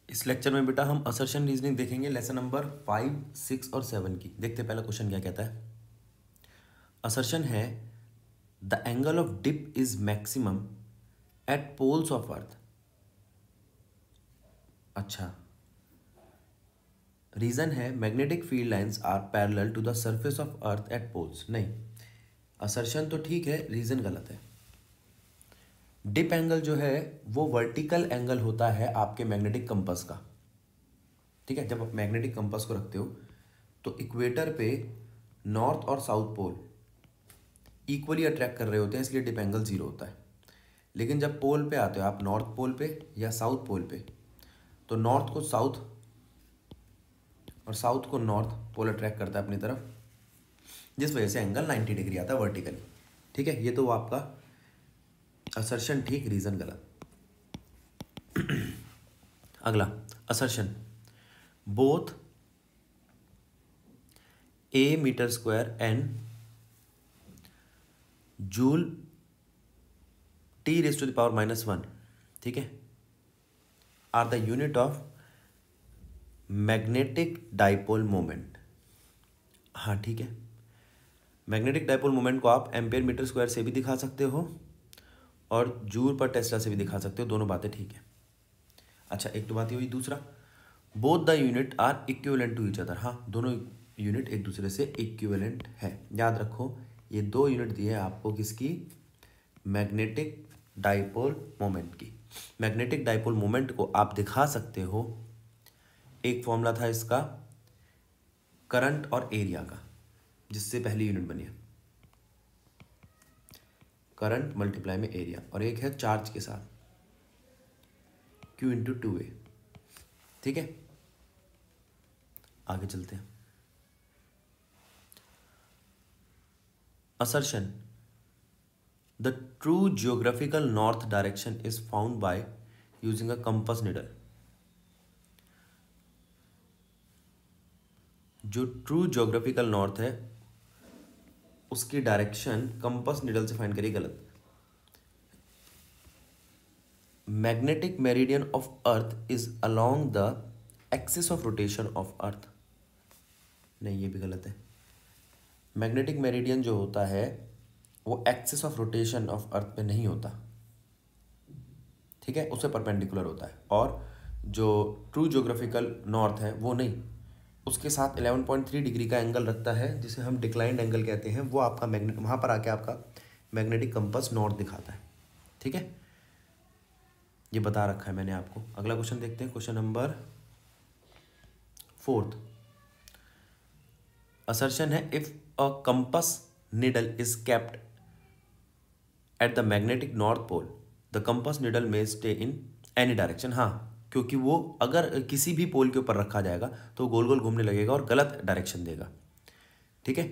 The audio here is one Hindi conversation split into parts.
इस लेक्चर में बेटा हम असर्शन रीजनिंग देखेंगे, लेसन नंबर 5, 6 और 7 की। देखते हैं पहला क्वेश्चन क्या कहता है। असर्शन है the angle of dip is maximum at poles of earth. अच्छा, रीजन है magnetic field lines are parallel to the surface of earth at poles. नहीं, असर्शन तो ठीक है, रीजन गलत है। डिप एंगल जो है वो वर्टिकल एंगल होता है आपके मैग्नेटिक कंपास का। ठीक है, जब आप मैग्नेटिक कंपास को रखते हो तो इक्वेटर पे नॉर्थ और साउथ पोल इक्वली अट्रैक्ट कर रहे होते हैं, इसलिए डिप एंगल 0 होता है। लेकिन जब पोल पे आते हो आप, नॉर्थ पोल पे या साउथ पोल पे, तो नॉर्थ को साउथ और साउथ को नॉर्थ पोल अट्रैक्ट करता है अपनी तरफ, जिस वजह से एंगल 90 डिग्री आता है वर्टिकली। ठीक है, ये तो आपका असर्शन ठीक, रीजन गलत। अगला assertion, both A metre square and joule T raised to the power -1, ठीक है, are the unit of magnetic dipole moment. हाँ ठीक है, मैग्नेटिक डाइपोल मोमेंट को आप एम्पेयर मीटर स्क्वायर से भी दिखा सकते हो और जूल पर टेस्ला से भी दिखा सकते हो, दोनों बातें ठीक है। अच्छा, एक तो बात ये हुई। दूसरा, both the unit are equivalent to each other. हाँ, दोनों यूनिट एक दूसरे से इक्विवेलेंट है। याद रखो, ये दो यूनिट दी है आपको किसकी? मैग्नेटिक डाइपोल मोमेंट की। मैग्नेटिक डाइपोल मोमेंट को आप दिखा सकते हो, एक फॉर्मूला था इसका करंट और एरिया का, जिससे पहली यूनिट बनी है करंट मल्टीप्लाई में एरिया, और एक है चार्ज के साथ Q इंटू 2A। ठीक है, आगे चलते हैं। Assertion, the true geographical north direction is found by using a compass needle. जो ट्रू जियोग्राफिकल नॉर्थ है उसकी डायरेक्शन कंपास निडल से फाइंड करिए, गलत। Magnetic meridian of earth is along the axis of rotation of अर्थ। नहीं, ये भी गलत है। मैग्नेटिक मेरिडियन जो होता है वो एक्सिस ऑफ रोटेशन ऑफ अर्थ पे नहीं होता, ठीक है, उसे परपेंडिकुलर होता है। और जो ट्रू जियोग्राफिकल नॉर्थ है वो नहीं, उसके साथ 11.3 डिग्री का एंगल रखता है, जिसे हम डिक्लाइंड एंगल कहते हैं। वो आपका मैग्नेट वहाँ पर आके आपका मैग्नेटिक कंपास नॉर्थ दिखाता है। ठीक है, ये बता रखा है मैंने आपको। अगला क्वेश्चन देखते हैं, क्वेश्चन नंबर 4। असर्शन है if a compass needle is kept at the magnetic north pole the compass needle may stay in any direction. हाँ, क्योंकि वो अगर किसी भी पोल के ऊपर रखा जाएगा तो गोल गोल घूमने लगेगा और गलत डायरेक्शन देगा। ठीक है,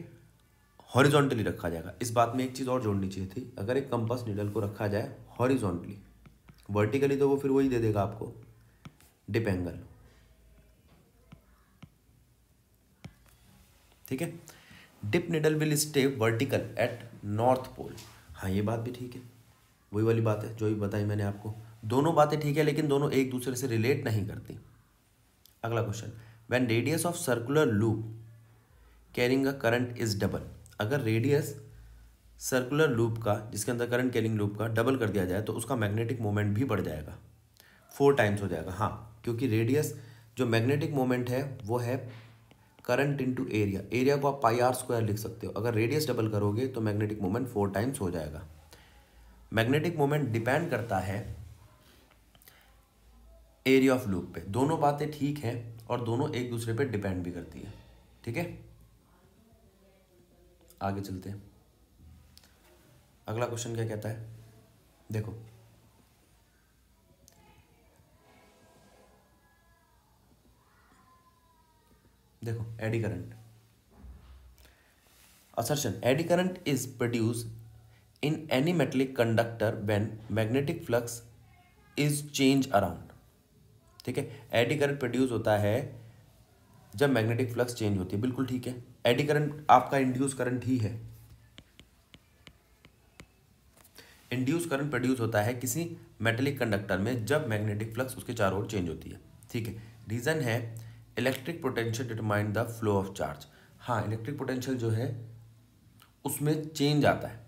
हॉरिजॉन्टली रखा जाएगा। इस बात में एक चीज़ और जोड़नी चाहिए थी, अगर एक कंपास निडल को रखा जाए हॉरिजॉन्टली, वर्टिकली तो वो फिर वही दे देगा आपको डिप एंगल। ठीक है, dip needle will stay vertical at north pole. हाँ, ये बात भी ठीक है, वही वाली बात है जो भी बताई मैंने आपको। दोनों बातें ठीक है, लेकिन दोनों एक दूसरे से रिलेट नहीं करती। अगला question, when radius of circular loop carrying a current is double. अगर रेडियस सर्कुलर लूप का, जिसके अंदर करंट कैरिंग लूप का, डबल कर दिया जाए तो उसका मैग्नेटिक मोमेंट भी बढ़ जाएगा, 4 टाइम्स हो जाएगा। हाँ, क्योंकि रेडियस जो मैग्नेटिक मोमेंट है वो है करंट इंटू एरिया। एरिया को आप πr² लिख सकते हो। अगर रेडियस डबल करोगे तो मैग्नेटिक मोमेंट 4 टाइम्स हो जाएगा। मैग्नेटिक मोमेंट डिपेंड करता है एरिया ऑफ लूप पे। दोनों बातें ठीक हैं और दोनों एक दूसरे पे डिपेंड भी करती है। ठीक है, आगे चलते हैं। अगला क्वेश्चन क्या कहता है, देखो। देखो, eddy current. Assertion, eddy current is produce in any metallic conductor when magnetic flux is change around. ठीक है, एडी करंट प्रोड्यूस होता है जब मैग्नेटिक फ्लक्स चेंज होती है, बिल्कुल ठीक है। एडी करंट आपका इंड्यूस करंट ही है। इंड्यूस करंट प्रोड्यूस होता है किसी मेटेलिक कंडक्टर में जब मैग्नेटिक फ्लक्स उसके चारों ओर चेंज होती है। ठीक है। रीज़न है electric potential determine the flow of charge. हाँ, इलेक्ट्रिक पोटेंशियल जो है उसमें चेंज आता है।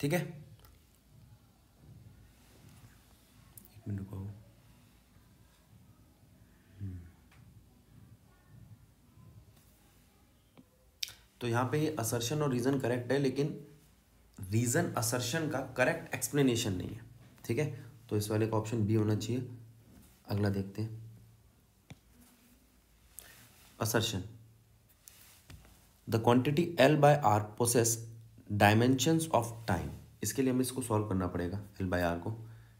ठीक है, एक मिनट रुको। तो यहाँ पे ये असर्शन और रीज़न करेक्ट है, लेकिन रीज़न असर्शन का करेक्ट एक्सप्लेनेशन नहीं है। ठीक है, तो इस वाले का ऑप्शन बी होना चाहिए। अगला देखते हैं, assertion the quantity L by R possess dimensions of time. इसके लिए हमें इसको सॉल्व करना पड़ेगा L बाय आर को।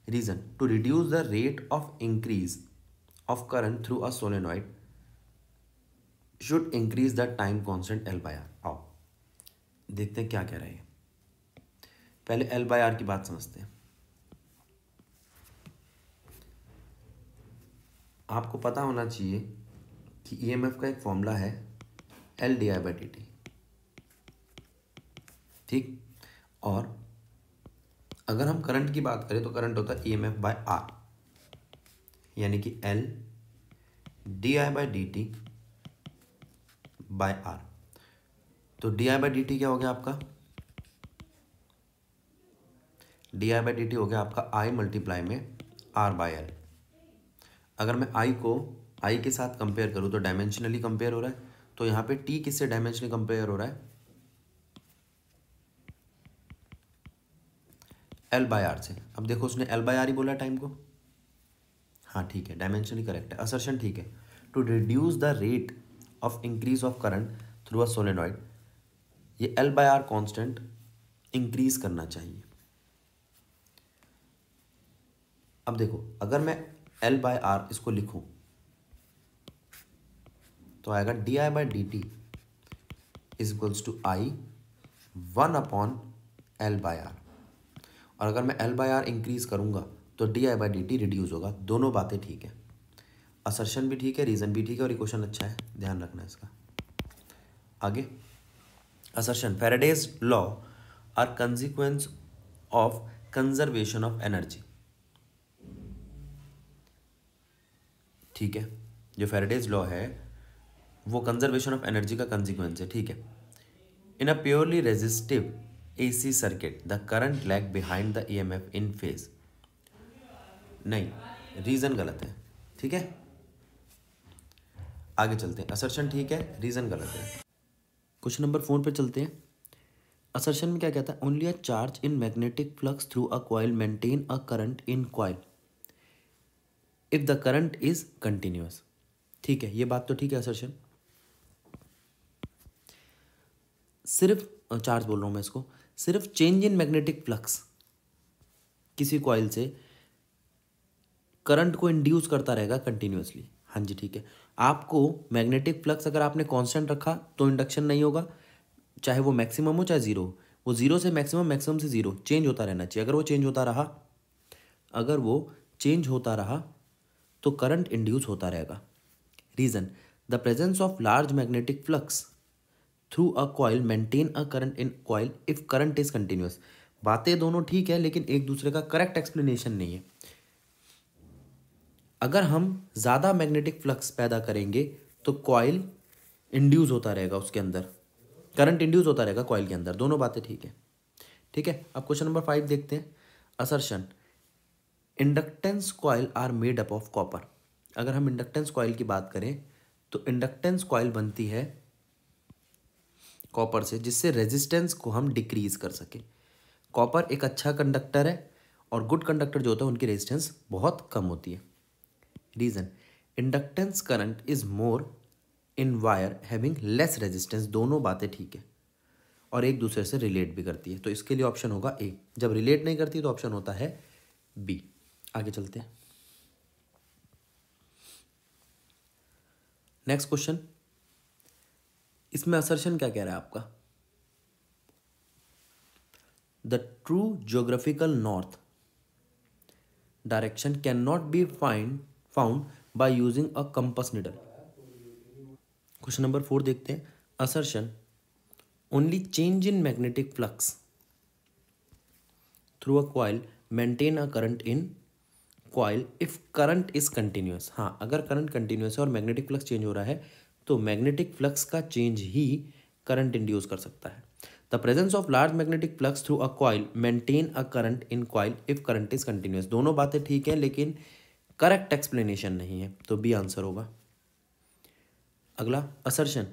Reason to reduce the rate of increase of current through a solenoid should increase the time constant L by R. आओ देखते हैं क्या कह रहे हैं। पहले L बाय आर की बात समझते हैं। आपको पता होना चाहिए कि EMF का एक फॉर्मूला है L D I by D T. ठीक, और अगर हम करंट की बात करें तो करंट होता है EMF बाय आर, यानी कि L D I by D T by R. तो D I by D T क्या हो गया आपका, D I by D T हो गया आपका I मल्टीप्लाई में R बाय L। अगर मैं I को I के साथ कंपेयर करूँ तो डायमेंशनली कंपेयर हो रहा है, तो यहाँ पे T किससे डायमेंशनली कंपेयर हो रहा है, L बाय आर से। अब देखो उसने L बाय आर ही बोला टाइम को। हाँ ठीक है, डायमेंशनली करेक्ट है, असर्शन ठीक है। To reduce the rate of increase of current through a solenoid, ये L by R constant increase करना चाहिए। अब देखो अगर मैं L बाय आर इसको लिखूं तो आएगा D I by D T is equals to I 1/L by R. और अगर मैं L बाय आर इंक्रीज करूंगा तो D I by D T reduce होगा। दोनों बातें ठीक है, असर्शन भी ठीक है, रीज़न भी ठीक है, और इक्वेशन अच्छा है, ध्यान रखना इसका। आगे assertion Faraday's law are consequence of conservation of energy. ठीक है, जो फैराडेज लॉ है वो कंजर्वेशन ऑफ एनर्जी का कंसिक्वेंस है। ठीक है, in a purely resistive AC circuit the current lag behind the EMF in phase. नहीं, रीज़न गलत है। ठीक है, आगे चलते हैं। असर्शन ठीक है, रीज़न गलत है। क्वेश्चन नंबर 4 पे चलते हैं। असर्शन में क्या कहता है, only a charge in magnetic flux through a coil maintain a current in coil if the current is continuous. ठीक है, ये बात तो ठीक है। असर्शन सिर्फ चार्ज बोल रहा हूँ मैं इसको, सिर्फ चेंज इन मैग्नेटिक फ्लक्स किसी कॉइल से करंट को इंड्यूस करता रहेगा कंटिन्यूअसली। हाँ जी ठीक है, आपको मैग्नेटिक फ्लक्स अगर आपने कांस्टेंट रखा तो इंडक्शन नहीं होगा, चाहे वो मैक्सिमम हो चाहे जीरो हो। वो जीरो से मैक्सिमम, मैक्सिमम से जीरो चेंज होता रहना चाहिए। अगर वो चेंज होता रहा, अगर वो चेंज होता रहा तो करंट इंड्यूस होता रहेगा। Reason the presence of large magnetic flux through a coil maintain a current in coil if current is continuous. बातें दोनों ठीक है, लेकिन एक दूसरे का करेक्ट एक्सप्लेनेशन नहीं है। अगर हम ज़्यादा मैग्नेटिक फ्लक्स पैदा करेंगे तो कॉइल इंड्यूस होता रहेगा, उसके अंदर करंट इंड्यूस होता रहेगा कॉइल के अंदर। दोनों बातें ठीक है। ठीक है, अब क्वेश्चन नंबर 5 देखते हैं। Assertion inductance coil are made up of copper. अगर हम इंडक्टेंस कॉइल की बात करें तो इंडक्टेंस कॉइल बनती है कॉपर से, जिससे रेजिस्टेंस को हम डिक्रीज कर सके। कॉपर एक अच्छा कंडक्टर है, और गुड कंडक्टर जो होता है उनकी रेजिस्टेंस बहुत कम होती है। Reason inductance current is more in wire having less resistance. दोनों बातें ठीक है, और एक दूसरे से रिलेट भी करती है, तो इसके लिए ऑप्शन होगा ए। जब रिलेट नहीं करती तो ऑप्शन होता है बी। आगे चलते हैं। नेक्स्ट क्वेश्चन, इसमें असर्शन क्या कह रहा है आपका, the true geographical north direction can not be found by using a compass needle. Question number 4 देखते हैं। Assertion only change in magnetic flux through a coil maintain a current in coil if current is continuous. हाँ, अगर करंट कंटिन्यूस है और मैग्नेटिक फ्लक्स चेंज हो रहा है तो मैग्नेटिक फ्लक्स का चेंज ही करंट इंड्यूस कर सकता है। The presence of large magnetic flux through a coil maintain a current in coil if current is continuous. दोनों बातें ठीक है लेकिन करेक्ट एक्सप्लेनेशन नहीं है, तो बी आंसर होगा। अगला assertion,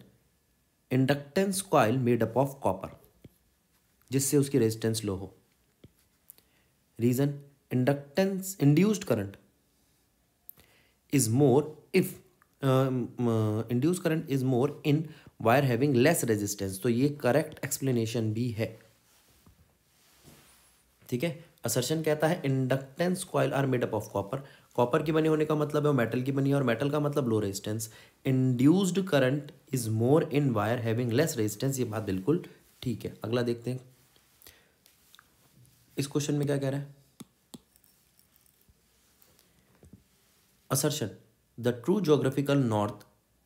inductance coil made up of copper, जिससे उसकी रेजिस्टेंस लो हो। Reason, inductance induced current is more if induced current is more in wire having less resistance। तो ये करेक्ट एक्सप्लेनेशन भी है। ठीक है, असर्शन कहता है inductance coil are made up of copper. Copper की बनी होने का मतलब है वो मेटल की बनी है और मेटल का मतलब low resistance. Induced current is more in wire having less resistance, ये बात बिल्कुल ठीक है। अगला देखते हैं इस क्वेश्चन में क्या कह रहा है। Assertion, the true geographical north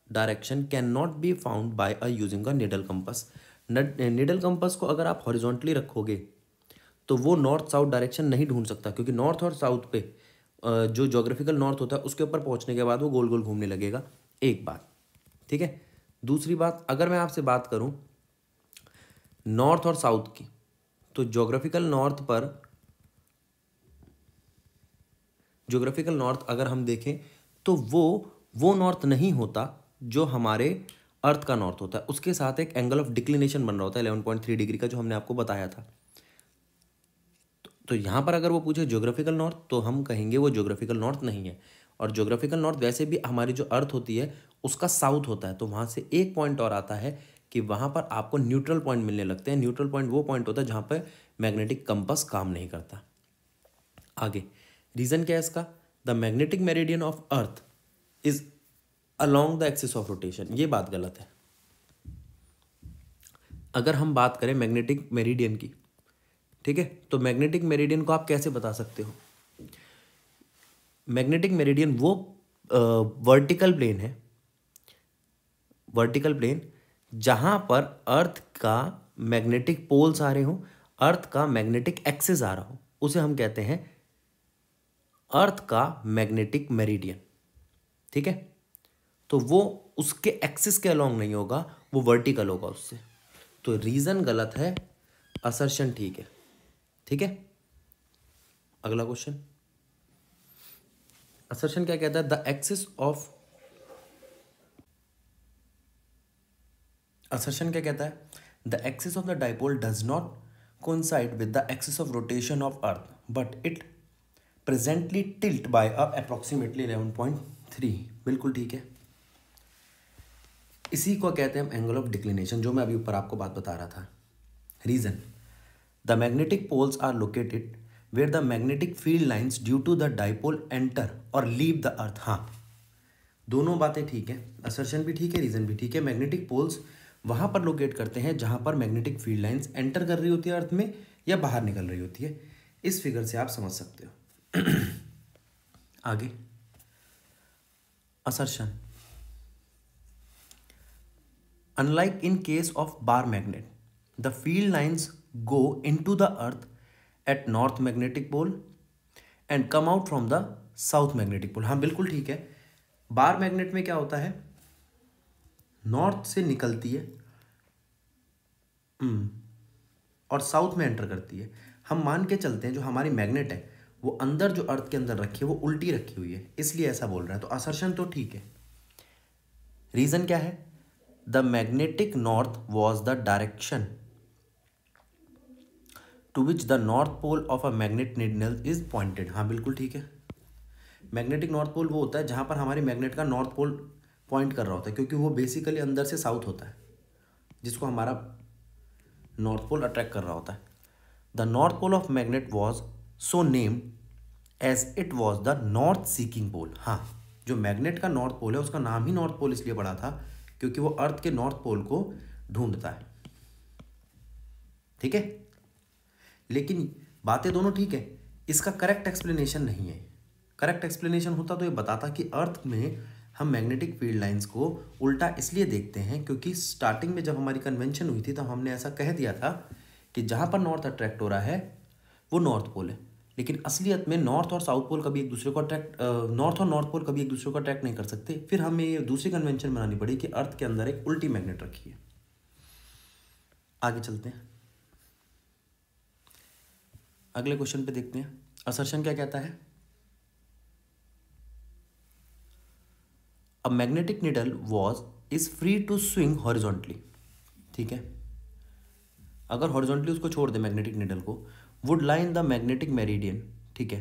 direction cannot be found by using a needle compass। Needle compass को अगर आप हॉरिजॉन्टली रखोगे तो वो नॉर्थ साउथ डायरेक्शन नहीं ढूंढ सकता, क्योंकि नॉर्थ और साउथ पे जो ज्योग्राफिकल नॉर्थ होता है उसके ऊपर पहुंचने के बाद वो गोल गोल घूमने लगेगा। एक बात, ठीक है। दूसरी बात, अगर मैं आपसे बात करूं नॉर्थ और साउथ की, तो ज्योग्राफिकल नॉर्थ अगर हम देखें तो वो नॉर्थ नहीं होता जो हमारे अर्थ का नॉर्थ होता है। उसके साथ एक एंगल ऑफ डिक्लिनेशन बन रहा होता है 11.3 डिग्री का, जो हमने आपको बताया था। तो यहां पर अगर वो पूछे ज्योग्राफिकल नॉर्थ तो हम कहेंगे वो ज्योग्राफिकल नॉर्थ नहीं है। और ज्योग्राफिकल नॉर्थ वैसे भी हमारी जो अर्थ होती है उसका साउथ होता है। तो वहां से एक पॉइंट और आता है कि वहां पर आपको न्यूट्रल पॉइंट मिलने लगते हैं। न्यूट्रल पॉइंट वो पॉइंट होता है जहां पर मैग्नेटिक कंपास काम नहीं करता। आगे रीजन क्या है इसका, the magnetic meridian of earth is along the axis of rotation. ये बात गलत है। अगर हम बात करें मैग्नेटिक मेरिडियन की, ठीक है, तो मैग्नेटिक मेरिडियन को आप कैसे बता सकते हो। मैग्नेटिक मेरिडियन वो वर्टिकल प्लेन है, वर्टिकल प्लेन जहां पर अर्थ का मैग्नेटिक पोल्स आ रहे हो, अर्थ का मैग्नेटिक एक्सिस आ रहा हो, उसे हम कहते हैं अर्थ का मैग्नेटिक मेरिडियन। ठीक है, तो वो उसके एक्सिस के अलोंग नहीं होगा, वो वर्टिकल होगा उससे। तो रीजन गलत है, असर्शन ठीक है। ठीक है, अगला क्वेश्चन, असर्शन क्या कहता है, द एक्सिस ऑफ, असर्शन क्या कहता है, the axis of the dipole does not coincide with the axis of rotation of earth but it presently tilt by approximately 11.3। बिल्कुल ठीक है, इसी को कहते हैं हम एंगल ऑफ डिक्लिनेशन, जो मैं अभी ऊपर आपको बात बता रहा था। Reason, the magnetic poles are located where the magnetic field lines due to the dipole enter और लीव द अर्थ। हाँ, दोनों बातें ठीक है, असर्शन भी ठीक है, रीजन भी ठीक है। मैग्नेटिक पोल्स वहां पर लोकेट करते हैं जहां पर मैग्नेटिक फील्ड लाइंस एंटर कर रही होती है अर्थ में या बाहर निकल रही होती है। इस फिगर से आप समझ सकते हो। आगे assertion, unlike in case of bar magnet, the field lines go into the earth at north magnetic pole and come out from the south magnetic pole। हाँ बिल्कुल ठीक है, बार मैग्नेट में क्या होता है, नॉर्थ से निकलती है और साउथ में एंटर करती है। हम मान के चलते हैं जो हमारी मैग्नेट है वो अंदर, जो अर्थ के अंदर रखी है वो उल्टी रखी हुई है, इसलिए ऐसा बोल रहा है। तो असर्शन तो ठीक है। रीजन क्या है, the magnetic north was the direction to which the north pole of a magnet needle is pointed. हाँ बिल्कुल ठीक है, मैग्नेटिक नॉर्थ पोल वो होता है जहां पर हमारी मैग्नेट का नॉर्थ पोल पॉइंट कर रहा होता है, क्योंकि वो बेसिकली अंदर से साउथ होता है, जिसको हमारा नॉर्थ पोल अट्रैक्ट कर रहा होता है। The north pole of magnet was so named as it was the north seeking pole. हाँ, जो मैग्नेट का नॉर्थ पोल है उसका नाम ही नॉर्थ पोल इसलिए पड़ा था क्योंकि वो अर्थ के नॉर्थ पोल को ढूंढता है। ठीक है, लेकिन बातें दोनों ठीक है, इसका करेक्ट एक्सप्लेनेशन नहीं है। करेक्ट एक्सप्लेनेशन होता तो ये बताता कि अर्थ में हम मैग्नेटिक फील्ड लाइंस को उल्टा इसलिए देखते हैं क्योंकि स्टार्टिंग में जब हमारी कन्वेंशन हुई थी तब हमने ऐसा कह दिया था कि जहां पर नॉर्थ अट्रैक्ट हो रहा है वो नॉर्थ पोल है। लेकिन असलियत में नॉर्थ और साउथ पोल कभी एक दूसरे को अट्रैक्ट नॉर्थ और नॉर्थ पोल कभी एक दूसरे को अट्रैक्ट नहीं कर सकते। फिर हमें ये दूसरी कन्वेंशन बनानी पड़ी कि अर्थ के अंदर एक उल्टी मैग्नेट रखी है। आगे चलते हैं, अगले क्वेश्चन पे देखते हैं। असर्शन क्या कहता है? A magnetic needle is free to swing horizontally. ठीक है, अगर हॉरिजॉन्टली उसको छोड़ दे मैग्नेटिक नीडल को, would lie in the magnetic meridian. ठीक है,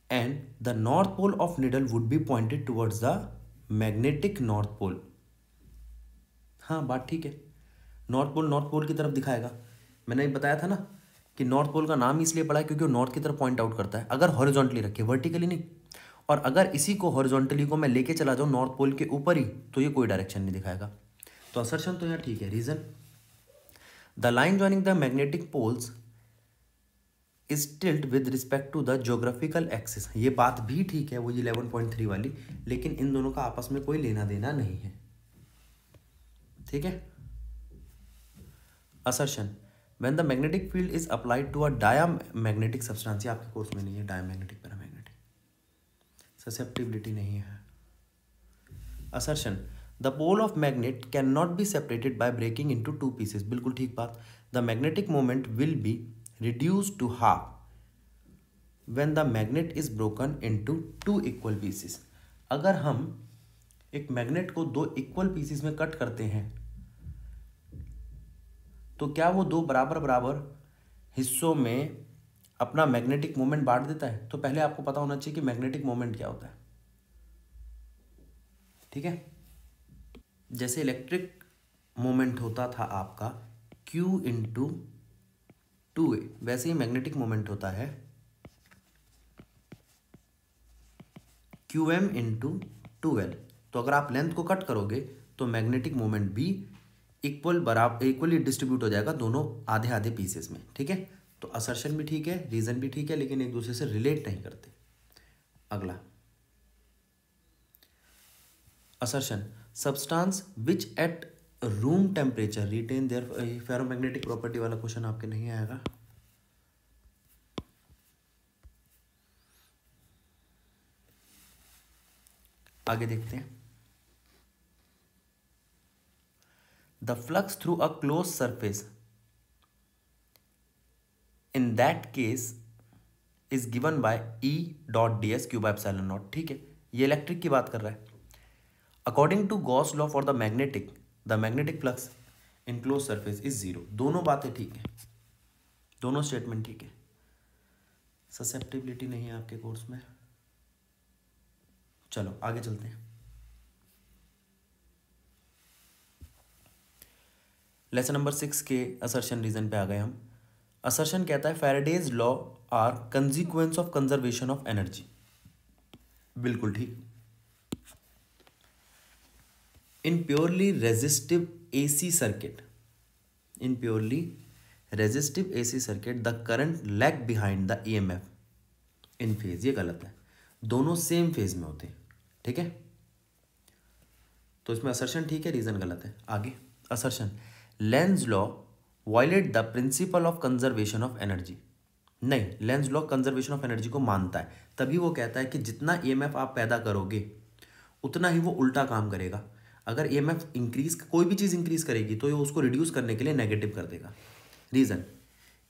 and the north pole of needle would be pointed towards the magnetic north pole. हाँ, बात ठीक है, नॉर्थ पोल की तरफ दिखाएगा। मैंने बताया था ना कि नॉर्थ पोल का नाम इसलिए पड़ा है क्योंकि वो नॉर्थ की तरफ पॉइंट आउट करता है, अगर हॉरिजॉन्टली रखे, वर्टिकली नहीं। और अगर इसी को हॉरिजॉन्टली को मैं लेके चला जाऊँ नॉर्थ पोल के ऊपर ही, तो ये कोई डायरेक्शन नहीं दिखाएगा। तो असर्शन तो यहाँ ठीक है। Reason, the line joining the magnetic poles is tilt with respect to the geographical axis. ये बात भी ठीक है, वो 11.3 वाली, लेकिन इन दोनों का आपस में कोई लेना देना नहीं है। ठीक है। Assertion, when the magnetic field is applied to a diamagnetic substance, ये आपके कोर्स में नहीं है, डायामैग्नेटिक पैरामैग्नेटिक, ससेप्टिबिलिटी नहीं है। Assertion, the pole of magnet can not be separated by breaking into two pieces. बिल्कुल ठीक बात। The magnetic moment will be reduced to half when the magnet is broken into two equal pieces। अगर हम एक मैग्नेट को दो इक्वल पीसेस में कट करते हैं तो क्या वो दो बराबर बराबर हिस्सों में अपना मैग्नेटिक मोमेंट बांट देता है? तो पहले आपको पता होना चाहिए कि मैग्नेटिक मोमेंट क्या होता है। ठीक है, जैसे इलेक्ट्रिक मोमेंट होता था आपका Q इंटू 2a, वैसे ही मैग्नेटिक मोमेंट होता है QM इंटू 2L। तो अगर आप लेंथ को कट करोगे तो मैग्नेटिक मोमेंट भी इक्वली डिस्ट्रीब्यूट हो जाएगा दोनों आधे आधे पीसेस में। ठीक है, तो असर्शन भी ठीक है, रीजन भी ठीक है, लेकिन एक दूसरे से रिलेट नहीं करते। अगला, assertion, substance which at room temperature retain their ferromagnetic property वाला क्वेश्चन आपके नहीं आएगा। आगे देखते हैं। The flux through a close surface in that case is given by E.ds Q by epsilon naught. ठीक है, ये इलेक्ट्रिक की बात कर रहा है। According to Gauss law for the magnetic flux in close surface is zero. दोनों बातें ठीक है, दोनों स्टेटमेंट ठीक है। ससेप्टिबिलिटी नहीं है आपके कोर्स में। चलो आगे चलते हैं। लेसन नंबर 6 के असर्शन रीजन पे आ गए हम। असर्शन कहता है Faraday's law are consequence of conservation of energy. बिल्कुल ठीक। In purely resistive AC circuit the current lag behind the EMF in phase. ये गलत है, दोनों सेम फेज में होते हैं। ठीक है, तो इसमें असर्शन ठीक है, रीजन गलत है। आगे, assertion, Lenz law violate the principle of conservation of energy. नहीं, Lenz law conservation of energy को मानता है, तभी वो कहता है कि जितना EMF आप पैदा करोगे उतना ही वो उल्टा काम करेगा। अगर EMF इंक्रीज, कोई भी चीज़ इंक्रीज करेगी तो ये उसको रिड्यूस करने के लिए नेगेटिव कर देगा। Reason,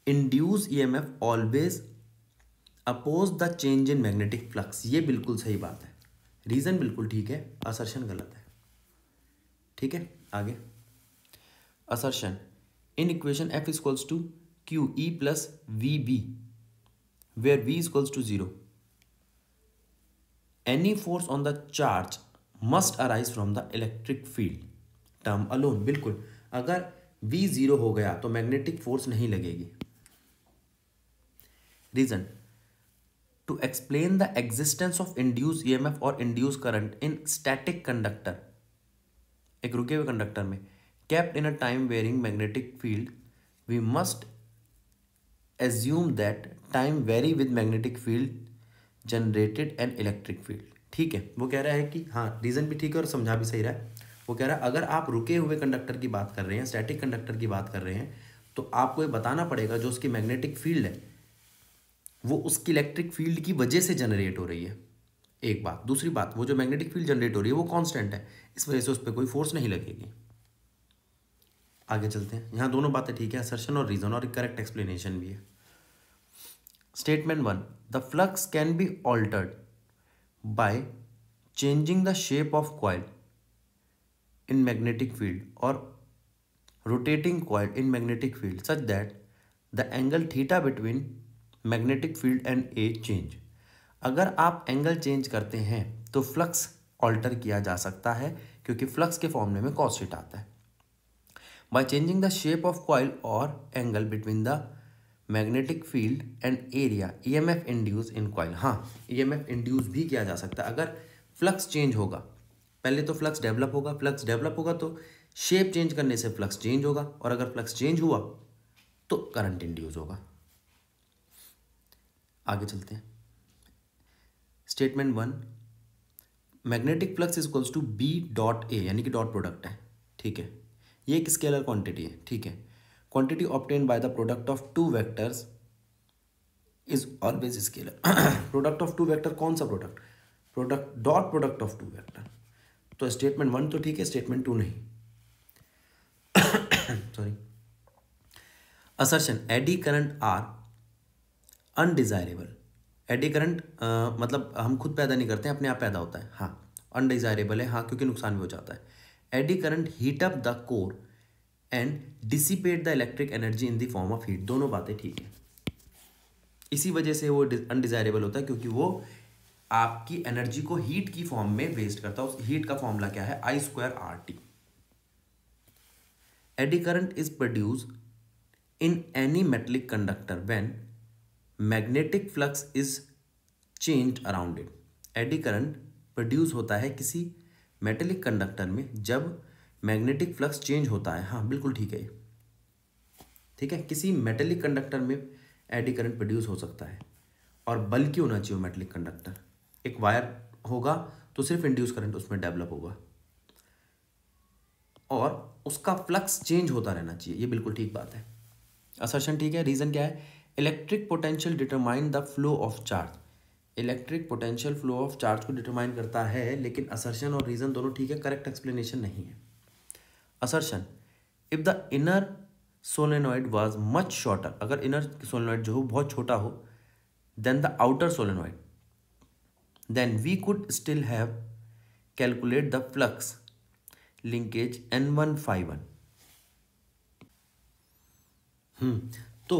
induce EMF always oppose the change in magnetic flux. ये बिल्कुल सही बात है, रीजन बिल्कुल ठीक है, असर्शन गलत है। ठीक है, आगे, assertion, in equation F equals to QE plus VB where V equals to 0 any force on the charge must arise from the electric field term alone. बिल्कुल, अगर V 0 हो गया तो मैग्नेटिक फोर्स नहीं लगेगी। Reason, to explain the existence of induce EMF और induce current in static conductor, एक रुके हुए कंडक्टर में kept in a time varying magnetic field, we must assume that time vary with magnetic field generated an electric field। ठीक है, वो कह रहा है कि हाँ, रीजन भी ठीक है और समझा भी सही रहा है। वो कह रहा है अगर आप रुके हुए कंडक्टर की बात कर रहे हैं, स्टैटिक कंडक्टर की बात कर रहे हैं, तो आपको ये बताना पड़ेगा जो उसकी मैग्नेटिक फील्ड है वो उसकी इलेक्ट्रिक फील्ड की वजह से जनरेट हो रही है, एक बात। दूसरी बात, वो जो मैग्नेटिक फील्ड जनरेट हो रही है वो कांस्टेंट है, इस वजह से उस पर कोई फोर्स नहीं लगेगी। आगे चलते हैं, यहाँ दोनों बातें ठीक है, असर्शन और रीजन, और एक करेक्ट एक्सप्लेनेशन भी है। Statement 1, the flux can be altered bye changing the shape of coil in magnetic field or rotating coil in magnetic field such that the angle theta between magnetic field and A change। अगर आप एंगल चेंज करते हैं तो फ्लक्स ऑल्टर किया जा सकता है, क्योंकि फ्लक्स के फॉर्मूले में cos थीटा आता है। By changing the shape of coil और angle between the magnetic field and area EMF induce in coil. हाँ, ईएमएफ इंड्यूस भी किया जा सकता है अगर फ्लक्स चेंज होगा। पहले तो फ्लक्स डेवलप होगा, फ्लक्स डेवलप होगा तो शेप चेंज करने से फ्लक्स चेंज होगा, और अगर फ्लक्स चेंज हुआ तो करंट इंड्यूस होगा। आगे चलते हैं। Statement 1, magnetic flux is equals to B dot A, यानी कि डॉट प्रोडक्ट है, ठीक है। ये एक स्केलर क्वांटिटी है, ठीक है। Quantity obtained by the product of two vectors is always scalar. Product of two vector, कौन सा product? Product, dot product of two vector. तो स्टेटमेंट 1 तो ठीक है, स्टेटमेंट 2 नहीं। Sorry. Assertion, eddy current are undesirable. Eddy current मतलब हम खुद पैदा नहीं करते हैं, अपने आप पैदा होता है। हाँ, अनडिजायरेबल है, हाँ, क्योंकि नुकसान भी हो जाता है। Eddy current heat up the core and dissipate the electric energy in the form of heat. दोनों बातें ठीक है। इसी वजह से वो अनडिजायरेबल होता है, क्योंकि वो आपकी एनर्जी को हीट की फॉर्म में वेस्ट करता है। उस हीट का फॉर्मूला क्या है? I²RT। Eddy current is produce in any metallic conductor when magnetic flux is changed around it. Eddy current produce होता है किसी मेटेलिक कंडक्टर में जब मैग्नेटिक फ्लक्स चेंज होता है। हाँ, बिल्कुल ठीक है, ठीक है। किसी मेटेलिक कंडक्टर में एडी करंट प्रोड्यूस हो सकता है, और बल्कि होना चाहिए मेटेलिक कंडक्टर। एक वायर होगा तो सिर्फ इंड्यूस करंट उसमें डेवलप होगा, और उसका फ्लक्स चेंज होता रहना चाहिए, ये बिल्कुल ठीक बात है। असर्शन ठीक है। रीजन क्या है? Electric potential determine the flow of charge. Electric potential flow of charge को डिटरमाइन करता है, लेकिन असर्शन और रीजन दोनों ठीक है, करेक्ट एक्सप्लेनेशन नहीं है। Assertion, if the inner solenoid was much shorter, अगर इनर सोलेनॉइड जो हो बहुत छोटा हो then the outer solenoid, then we could still have calculate the flux linkage N1 Φ1। तो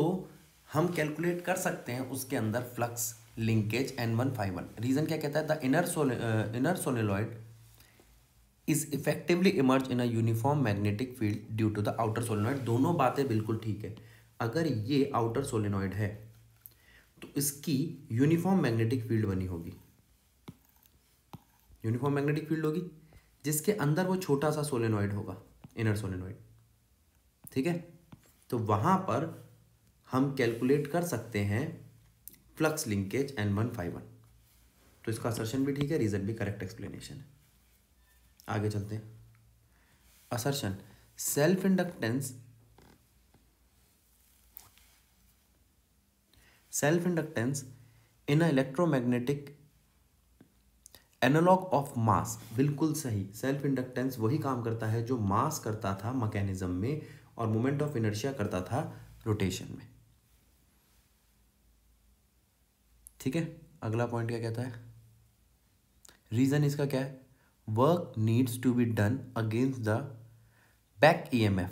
हम कैलकुलेट कर सकते हैं उसके अंदर फ्लक्स लिंकेज N1 Φ1। रीजन क्या कहता है? The inner solenoid is effectively immerse in a uniform magnetic field due to the outer solenoid. दोनों बातें बिल्कुल ठीक है। अगर ये आउटर सोलेनॉइड है तो इसकी यूनिफॉर्म मैग्नेटिक फील्ड बनी होगी, यूनिफॉर्म मैग्नेटिक फील्ड होगी, जिसके अंदर वो छोटा सा सोलेनॉइड होगा, इनर सोलेनॉइड, ठीक है। तो वहां पर हम कैलकुलेट कर सकते हैं फ्लक्स लिंकेज N1 Φ1। तो इसका असर्शन भी ठीक है, रीजन भी करेक्ट एक्सप्लेनेशन है। आगे चलते हैं। Assertion, self inductance in electromagnetic analog of mass. बिल्कुल सही। सेल्फ इंडक्टेंस वही काम करता है जो मास करता था मैकेनिज्म में, और मोमेंट ऑफ इनर्शिया करता था रोटेशन में, ठीक है। अगला पॉइंट क्या कहता है? रीजन इसका क्या है? Work needs to be done against the back EMF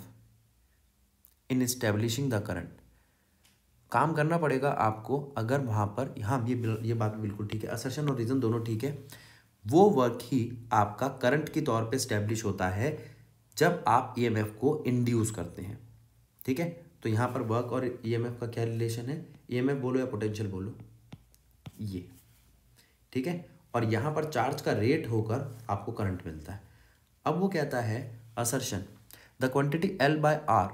in establishing the current. काम करना पड़ेगा आपको अगर वहां पर, हाँ, ये बात बिल्कुल ठीक है। असर्शन और रीजन दोनों ठीक है। वो वर्क ही आपका करंट के तौर पे स्टैब्लिश होता है जब आप ईएमएफ को इंड्यूस करते हैं, ठीक है। तो यहाँ पर वर्क और ईएमएफ का क्या रिलेशन है? ईएमएफ बोलो या पोटेंशियल बोलो, ये, ठीक है। और यहाँ पर चार्ज का रेट होकर आपको करंट मिलता है। अब वो कहता है assertion, the quantity L/R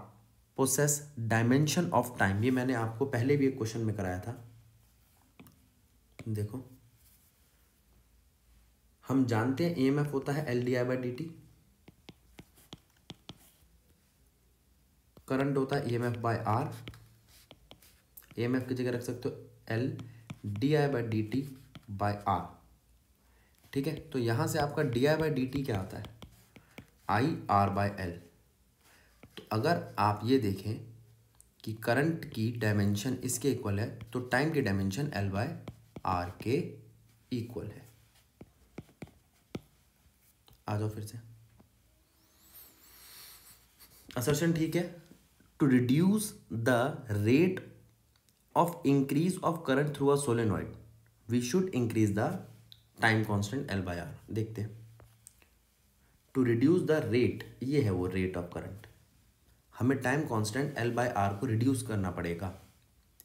possess dimension of time. ये मैंने आपको पहले भी एक क्वेश्चन में कराया था, देखो। हम जानते हैं ईएमएफ होता है L/dI/dt, करंट होता है EMF/R। ईएमएफ की जगह रख सकते हो L di/dt by R। ठीक है, तो यहाँ से आपका di/dt क्या आता है, I/R/L। तो अगर आप ये देखें कि करंट की डायमेंशन इसके इक्वल है तो टाइम की डायमेंशन L/R के इक्वल है। आ जाओ फिर से, असर्शन ठीक है। To reduce the rate of increase of current through a solenoid we should increase the time constant L/R। देखते हैं, टू रिड्यूस द रेट, ये है वो रेट ऑफ करंट, हमें टाइम कांस्टेंट L/R को रिड्यूस करना पड़ेगा,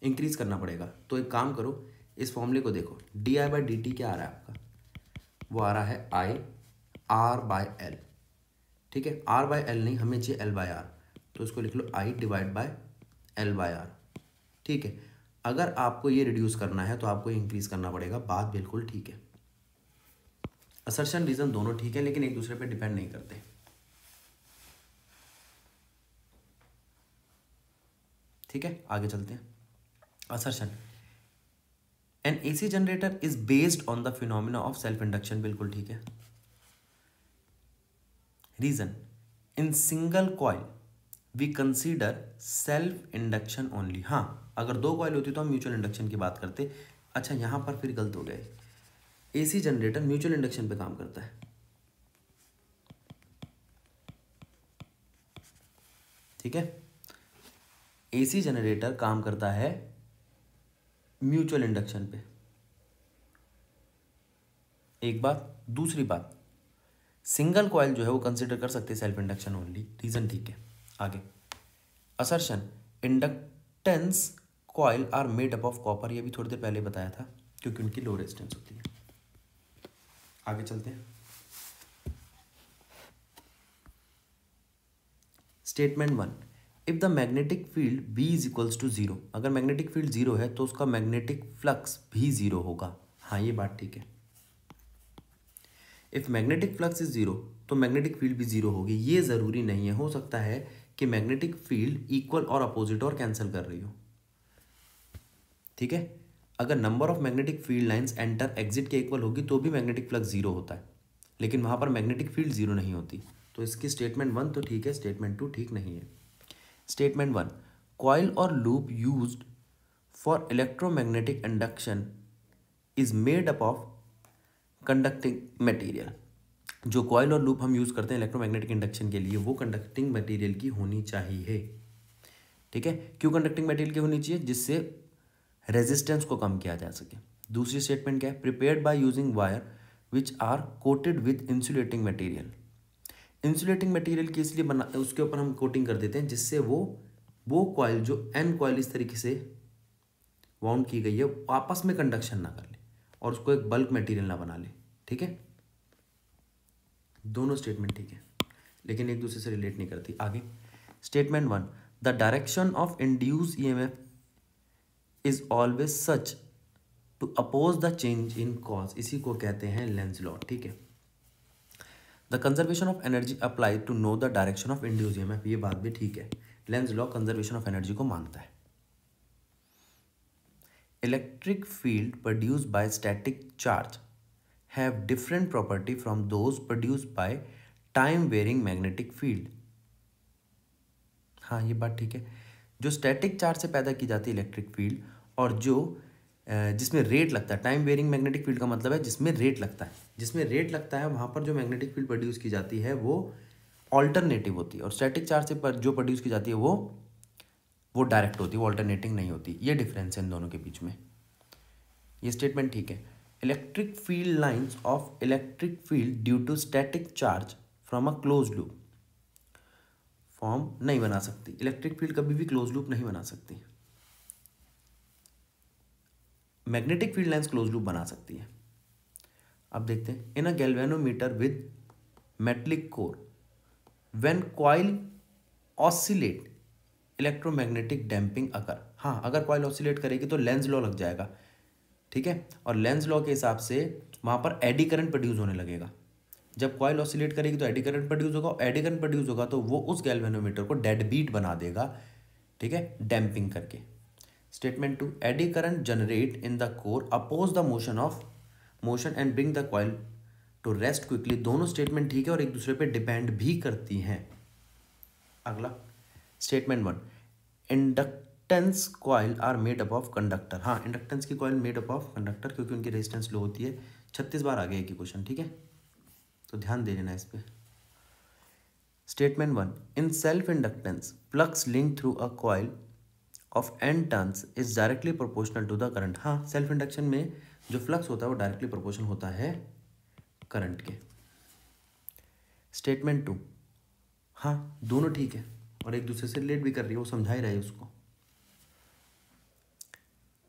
इंक्रीज करना पड़ेगा। तो एक काम करो, इस फॉर्मूले को देखो, di/dt क्या आ रहा है आपका, वो आ रहा है I/R/L। ठीक है, R/L नहीं, हमें चाहिए L/R, तो इसको लिख लो I/L/R। ठीक है, अगर आपको ये रिड्यूस करना है तो आपको इंक्रीज करना पड़ेगा, बात बिल्कुल ठीक है। असर्शन रीजन दोनों ठीक है, लेकिन एक दूसरे पे डिपेंड नहीं करते। ठीक है, आगे चलते हैं। Assertion, an AC generator is based on the phenomena of self induction, बिल्कुल ठीक है। Reason, in single coil we consider self induction only. हाँ, अगर दो कॉइल होती तो हम म्यूचुअल इंडक्शन की बात करते। अच्छा, यहां पर फिर गलत हो गया, AC जनरेटर म्यूचुअल इंडक्शन पे काम करता है। ठीक है, AC जनरेटर काम करता है म्यूचुअल इंडक्शन पे, एक बात। दूसरी बात, सिंगल कॉइल जो है वो कंसिडर कर सकते हैं सेल्फ इंडक्शन ओनली, रीजन ठीक है। आगे, assertion, inductance coil are made up of copper, ये भी थोड़ी देर पहले बताया था, क्योंकि उनकी लो रेजिस्टेंस होती है। आगे चलते हैं। Statement 1, if the magnetic field B is equals to 0, अगर मैग्नेटिक फील्ड 0 है तो उसका मैग्नेटिक फ्लक्स भी 0 होगा। हाँ, ये बात ठीक है। इफ मैग्नेटिक फ्लक्स इज 0 तो मैग्नेटिक फील्ड भी 0 होगी। ये जरूरी नहीं है, हो सकता है कि मैग्नेटिक फील्ड इक्वल और अपोजिट और कैंसिल कर रही हो। ठीक है, अगर number of magnetic field lines enter exit के इक्वल होगी तो भी मैग्नेटिक फ्लक्स 0 होता है, लेकिन वहां पर मैग्नेटिक फील्ड 0 नहीं होती। तो इसकी स्टेटमेंट 1 तो ठीक है, स्टेटमेंट 2 ठीक नहीं है। स्टेटमेंट 1, कॉइल और loop used for electromagnetic induction is made up of conducting material. जो कॉइल और लूप हम यूज करते हैं इलेक्ट्रोमैग्नेटिक इंडक्शन के लिए, वो कंडक्टिंग मटेरियल की होनी चाहिए। ठीक है, क्यों कंडक्टिंग मटेरियल की होनी चाहिए, जिससे रेजिस्टेंस को कम किया जा सके। दूसरी स्टेटमेंट क्या है, prepared by using wire which are coated with insulating material. Insulating material की इसलिए बना, उसके ऊपर हम कोटिंग कर देते हैं जिससे वो कॉइल जो एन कॉइल इस तरीके से वाउंड की गई है आपस में कंडक्शन ना कर ले और उसको एक बल्क मटेरियल ना बना ले। ठीक है, दोनों स्टेटमेंट ठीक है, लेकिन एक दूसरे से रिलेट नहीं करती। आगे, statement 1, the direction of induce EMF is always such to oppose the change in cause, इसी को कहते हैं लेंज लॉ। ठीक है, the conservation of energy apply to know the direction of induce EMF, ये बात भी ठीक है, Lenz law conservation of energy को मानता है। Electric field produced by static charge have different property from those produced by time varying magnetic field. हाँ, ये बात ठीक है, जो स्टैटिक चार्ज से पैदा की जाती है इलेक्ट्रिक फील्ड और जो जिसमें रेट लगता है, टाइम वेरिंग मैग्नेटिक फील्ड का मतलब है जिसमें रेट लगता है, जिसमें रेट लगता है वहाँ पर जो मैग्नेटिक फील्ड प्रोड्यूस की जाती है वो ऑल्टरनेटिव होती है, और स्टैटिक चार्ज से जो प्रोड्यूस की जाती है वो डायरेक्ट होती है, वो ऑल्टरनेटिंग नहीं होती। ये डिफरेंस है इन दोनों के बीच में। ये स्टेटमेंट ठीक है। Electric field lines of electric field due to static charge from a close loop form नहीं बना सकती, इलेक्ट्रिक फील्ड कभी भी क्लोज लूप नहीं बना सकती। Magnetic field lines close loop बना सकती है। अब देखते हैं, in a galvanometer with metallic core when coil oscillate electromagnetic damping occur. हाँ, अगर कॉइल ऑसिलेट करेगी तो लेंज लॉ लग जाएगा। ठीक है, और लेंज लॉ के हिसाब से वहाँ पर एडी करंट प्रोड्यूस होने लगेगा। जब कॉइल ऑसिलेट करेगी तो एडी करंट प्रोड्यूस होगा, और एडी करंट प्रोड्यूस होगा तो वो उस गैल्वेनोमीटर को डेड बीट बना देगा। ठीक है, डैम्पिंग करके। Statement 2, eddy current generate in the core oppose the motion and bring the coil to rest quickly. दोनों स्टेटमेंट ठीक है और एक दूसरे पे डिपेंड भी करती हैं। अगला statement 1, inductance coil are made up of conductor. हाँ, इंडक्टेंस की coil made up of conductor क्योंकि उनकी रेजिस्टेंस लो होती है। 36 बार आ गया एक ही क्वेश्चन, ठीक है, तो ध्यान दे लेना इस पे। Statement 1, in self inductance flux link through a coil of n turns is directly proportional to the current. हाँ, सेल्फ इंडक्शन में जो फ्लक्स होता है वो डायरेक्टली प्रोपोर्शनल होता है करंट के। स्टेटमेंट 2, हाँ दोनों ठीक है और एक दूसरे से रिलेट भी कर रही है, वो समझा ही रहा है उसको।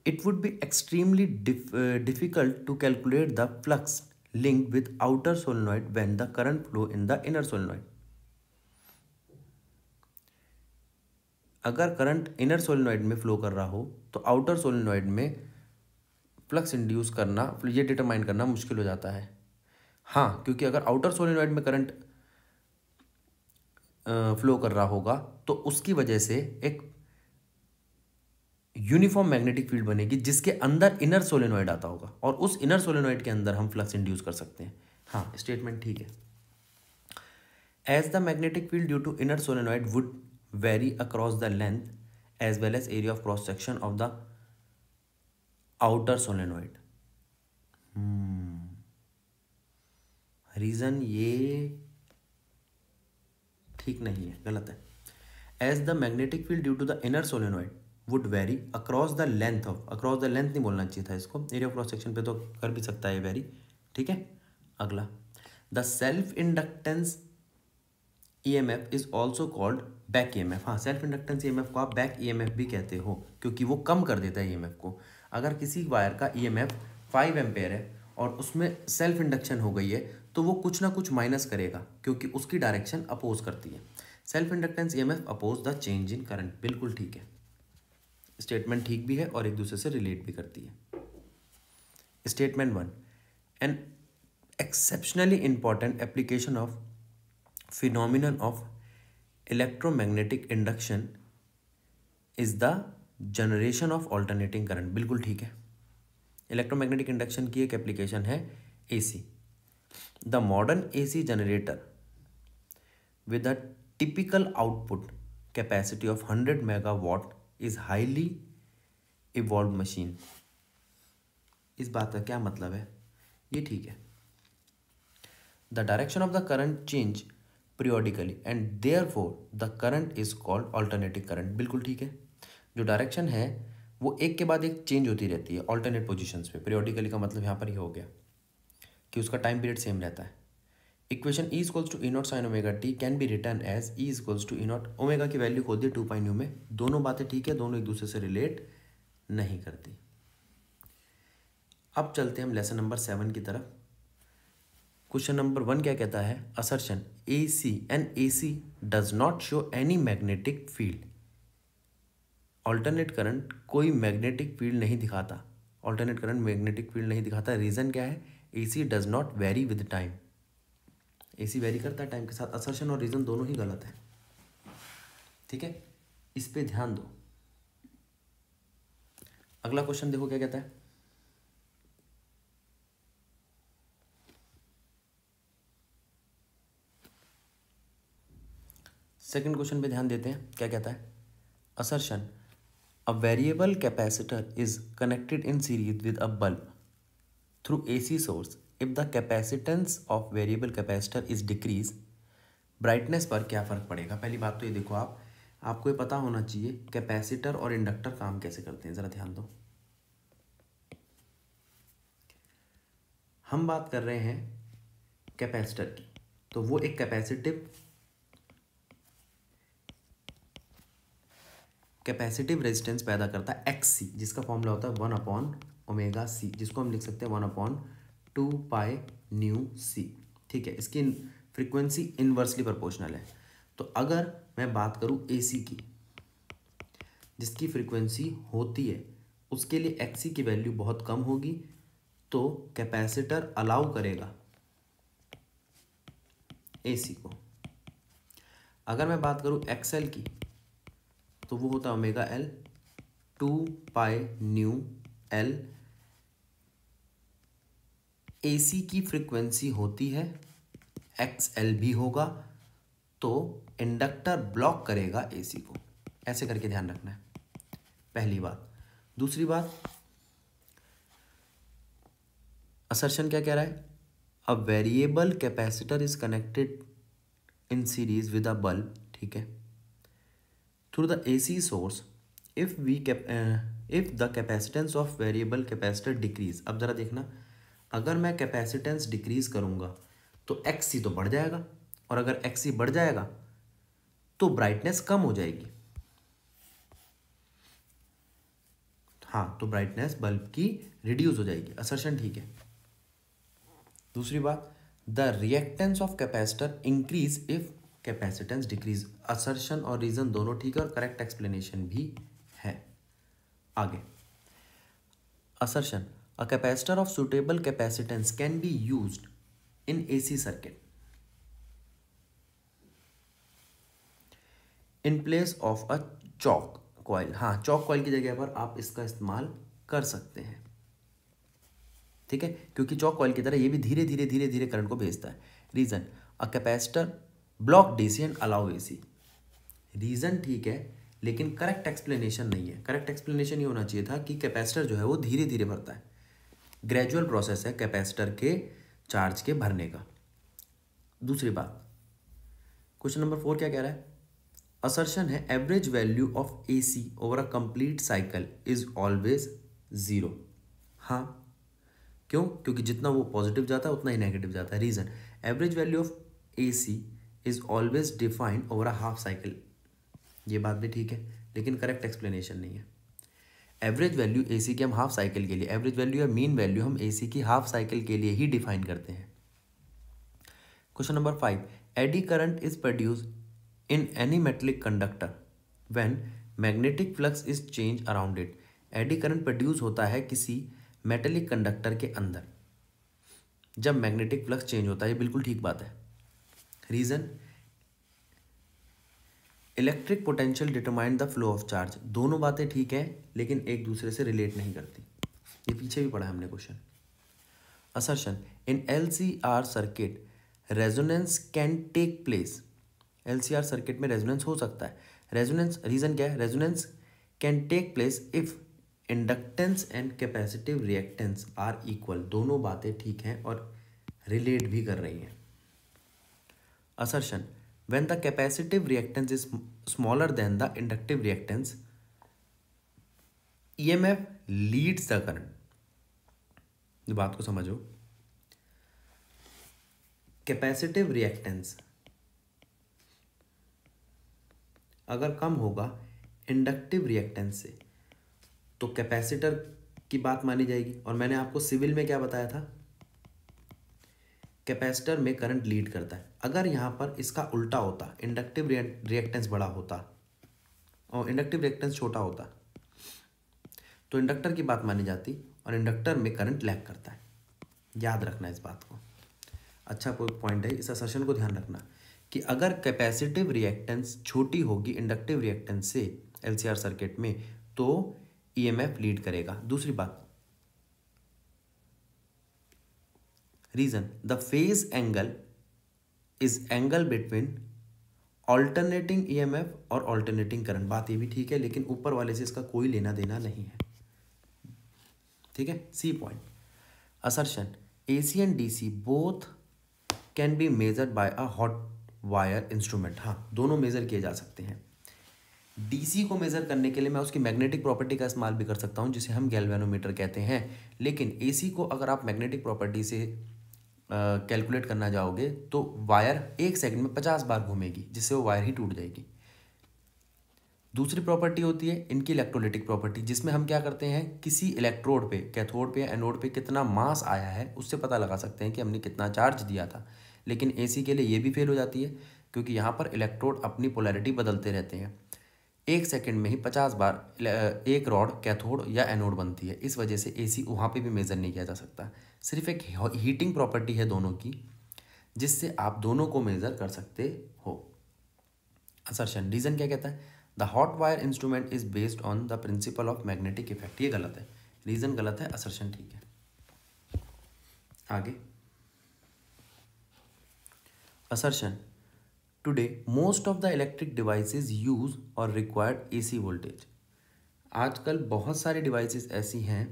It would be extremely difficult to calculate the flux link with outer solenoid when the current flow in the inner solenoid. अगर करंट इनर सोलेनॉइड में फ्लो कर रहा हो तो आउटर सोलेनॉइड में फ्लक्स इंड्यूस करना, ये डिटरमाइन करना मुश्किल हो जाता है। हाँ, क्योंकि अगर आउटर सोलेनॉइड में करंट फ्लो कर रहा होगा तो उसकी वजह से एक यूनिफॉर्म मैग्नेटिक फील्ड बनेगी जिसके अंदर इनर सोलेनॉइड आता होगा और उस इनर सोलेनॉइड के अंदर हम फ्लक्स इंड्यूस कर सकते हैं। हाँ, स्टेटमेंट ठीक है। As the magnetic field due to inner solenoid would vary across the length as well as area of cross section of the outer solenoid। Reason ये ठीक नहीं है, गलत है। As the magnetic field due to the inner solenoid would vary across the length of, across the length नहीं बोलना चाहिए था इसको, एरिया ऑफ क्रॉस सेक्शन पे तो कर भी सकता है वेरी, ठीक है। अगला, the self inductance EMF is also called back EMF। हाँ, सेल्फ इंडक्टेंस EMF को आप बैक EMF भी कहते हो क्योंकि वो कम कर देता है EMF को। अगर किसी वायर का EMF 5 एम्पेयर है और उसमें सेल्फ इंडक्शन हो गई है तो वो कुछ ना कुछ माइनस करेगा क्योंकि उसकी डायरेक्शन अपोज करती है। Self inductance EMF oppose the change in current. बिल्कुल ठीक है, स्टेटमेंट ठीक भी है और एक दूसरे से रिलेट भी करती है। Statement 1, an exceptionally important application of phenomenon of electromagnetic induction is the generation of alternating current। बिल्कुल ठीक है, इलेक्ट्रोमैग्नेटिक इंडक्शन की एक एप्लीकेशन है AC। The modern AC generator with a typical output capacity of 100 megawatt is highly evolved machine। इस बात का क्या मतलब है, ये ठीक है। The direction of the current change periodically and therefore the current is called alternating current। बिल्कुल ठीक है, जो डायरेक्शन है वो एक के बाद एक चेंज होती रहती है ऑल्टरनेट पोजीशंस पे। periodically का मतलब यहाँ पर ही हो गया कि उसका टाइम पीरियड सेम रहता है। Equation E equals to E0 sine omega T can be written as E equals to E0। Omega की वैल्यू खोल दी 2 पाई न्यू में। दोनों बातें ठीक है, दोनों एक दूसरे से रिलेट नहीं करती। अब चलते हैं हम लेसन नंबर 7 की तरफ। क्वेश्चन नंबर 1 क्या कहता है, assertion AC does not show any magnetic field. Alternate current कोई मैग्नेटिक फील्ड नहीं दिखाता, ऑल्टरनेट करंट मैग्नेटिक फील्ड नहीं दिखाता। रीजन क्या है, AC does not very with time. AC very करता है टाइम के साथ। असर्शन और रीजन दोनों ही गलत है, ठीक है, इस पे ध्यान दो। अगला क्वेश्चन देखो क्या कहता है, सेकंड क्वेश्चन पे ध्यान देते हैं क्या कहता है। Assertion, a variable capacitor is connected in series with a bulb through AC source. If the capacitance of variable capacitor is decrease, brightness पर क्या फ़र्क पड़ेगा। पहली बात तो ये देखो, आपको ये पता होना चाहिए कैपेसिटर और इंडक्टर काम कैसे करते हैं, ज़रा ध्यान दो। हम बात कर रहे हैं कैपेसिटर की, तो वो एक कैपेसिटिव रेजिस्टेंस पैदा करता है XC, जिसका फॉर्मूला होता है 1/ओमेगा C, जिसको हम लिख सकते हैं 1/2π/c। ठीक है, इसकी फ्रीक्वेंसी इनवर्सली प्रोपोर्शनल है। तो अगर मैं बात करूं AC की, जिसकी फ्रीक्वेंसी होती है, उसके लिए XC की वैल्यू बहुत कम होगी, तो कैपेसिटर अलाउ करेगा AC को। अगर मैं बात करूं XL की, तो वो होता है ओमेगा L, 2π/μL AC की फ्रीक्वेंसी होती है, XL भी होगा, तो इंडक्टर ब्लॉक करेगा AC को। ऐसे करके ध्यान रखना है, पहली बात। दूसरी बात, असर्शन क्या कह रहा है? A variable capacitor is connected in series with a bulb, ठीक है, through the AC source if the capacitance of variable capacitor decrease. अब जरा देखना, अगर मैं कैपेसिटेंस डिक्रीज करूंगा तो XC तो बढ़ जाएगा, और अगर XC बढ़ जाएगा तो ब्राइटनेस कम हो जाएगी। हाँ, तो ब्राइटनेस बल्ब की रिड्यूस हो जाएगी। असर्शन ठीक है। दूसरी बात, the reactance of capacitor increase if capacitance decrease. Assertion और रीजन दोनों ठीक है और करेक्ट एक्सप्लेनेशन भी है। आगे, assertion, a capacitor of suitable capacitance can be used in AC circuit in place of a chalk coil. हाँ, चॉक कॉइल की जगह पर आप इसका इस्तेमाल कर सकते हैं, ठीक है, क्योंकि चॉक कॉइल की तरह ये भी धीरे धीरे धीरे धीरे करंट को भेजता है। Reason, a capacitor block DC and allow AC। Reason ठीक है, लेकिन करेक्ट एक्सप्लेनेशन नहीं है। करेक्ट एक्सप्लेनेशन ये होना चाहिए था कि कैपेसिटर जो है वो धीरे धीरे भरता है, ग्रेजुअल प्रोसेस है कैपेसिटर के चार्ज के भरने का। दूसरी बात, क्वेश्चन नंबर 4 क्या कह रहा है? असर्शन है average value of AC over a complete cycle is always 0। हाँ, क्यों? क्योंकि जितना वो पॉजिटिव जाता है उतना ही नेगेटिव जाता है। Reason, average value of AC is always defined over a half cycle. ये बात भी ठीक है, लेकिन करेक्ट एक्सप्लेनेशन नहीं है। एवरेज वैल्यू AC की हम हाफ साइकिल के लिए, एवरेज वैल्यू या मीन वैल्यू हम AC की हाफ साइकिल के लिए ही डिफाइन करते हैं। Question number 5, eddy current is produce in any metallic conductor when magnetic flux is change around it. Eddy current produce होता है किसी मेटेलिक कंडक्टर के अंदर जब मैग्नेटिक फ्लक्स चेंज होता है। ये बिल्कुल ठीक बात है। Reason, electric potential determine the flow of charge. दोनों बातें ठीक है, लेकिन एक दूसरे से रिलेट नहीं करती। ये पीछे भी पढ़ा है हमने question. Assertion, in LCR circuit resonance can take place. LCR circuit में रेजोनेंस हो सकता है। रेजोनेंस, रीजन क्या है? Resonance can take place if inductance and capacitive reactance are equal. दोनों बातें ठीक हैं और रिलेट भी कर रही हैं। Assertion, when the capacitive reactance is smaller than the inductive reactance EMF leads the current. बात को समझो, कैपेसिटिव रिएक्टेंस अगर कम होगा इंडक्टिव रिएक्टेंस से तो कैपेसिटर की बात मानी जाएगी। और मैंने आपको सिविल में क्या बताया था? कैपेसिटर में करंट लीड करता है। अगर यहाँ पर इसका उल्टा होता, इंडक्टिव रिएक्टेंस बड़ा होता और इंडक्टिव रिएक्टेंस छोटा होता, तो इंडक्टर की बात मानी जाती और इंडक्टर में करंट लैग करता है। याद रखना इस बात को। अच्छा पॉइंट है, इस असर्शन को ध्यान रखना कि अगर कैपेसिटिव रिएक्टेंस छोटी होगी इंडक्टिव रिएक्टेंस से LCR सर्किट में तो EMF लीड करेगा। दूसरी बात, reason, the phase angle is angle between alternating EMF और ऑल्टरनेटिंग करंट। बात ये भी ठीक है, लेकिन ऊपर वाले से इसका कोई लेना देना नहीं है, ठीक है। C point, assertion, AC and DC both can be measured by a hot wire instrument. हाँ, दोनों मेजर किए जा सकते हैं। DC को मेजर करने के लिए मैं उसकी मैग्नेटिक प्रॉपर्टी का इस्तेमाल भी कर सकता हूँ, जिसे हम गैल्वेनोमीटर कहते हैं। लेकिन AC को अगर आप मैग्नेटिक प्रॉपर्टी से कैलकुलेट करना जाओगे तो वायर 1 सेकंड में 50 बार घूमेगी, जिससे वो वायर ही टूट जाएगी। दूसरी प्रॉपर्टी होती है इनकी इलेक्ट्रोलिटिक प्रॉपर्टी, जिसमें हम क्या करते हैं, किसी इलेक्ट्रोड पे, कैथोड पे या एनोड पे कितना मास आया है उससे पता लगा सकते हैं कि हमने कितना चार्ज दिया था। लेकिन AC के लिए ये भी फेल हो जाती है, क्योंकि यहाँ पर इलेक्ट्रोड अपनी पोलैरिटी बदलते रहते हैं। 1 सेकंड में ही 50 बार एक रॉड कैथोड या एनोड बनती है। इस वजह से AC वहाँ पे भी मेज़र नहीं किया जा सकता। सिर्फ एक हीटिंग प्रॉपर्टी है दोनों की, जिससे आप दोनों को मेज़र कर सकते हो। असर्शन, रीज़न क्या कहता है? The hot wire instrument is based on the principle of magnetic effect. ये गलत है, रीजन गलत है, असर्शन ठीक है। आगे assertion, today most of the electric devices use और रिक्वायर्ड एसी वोल्टेज। आजकल बहुत सारे डिवाइसेस ऐसी हैं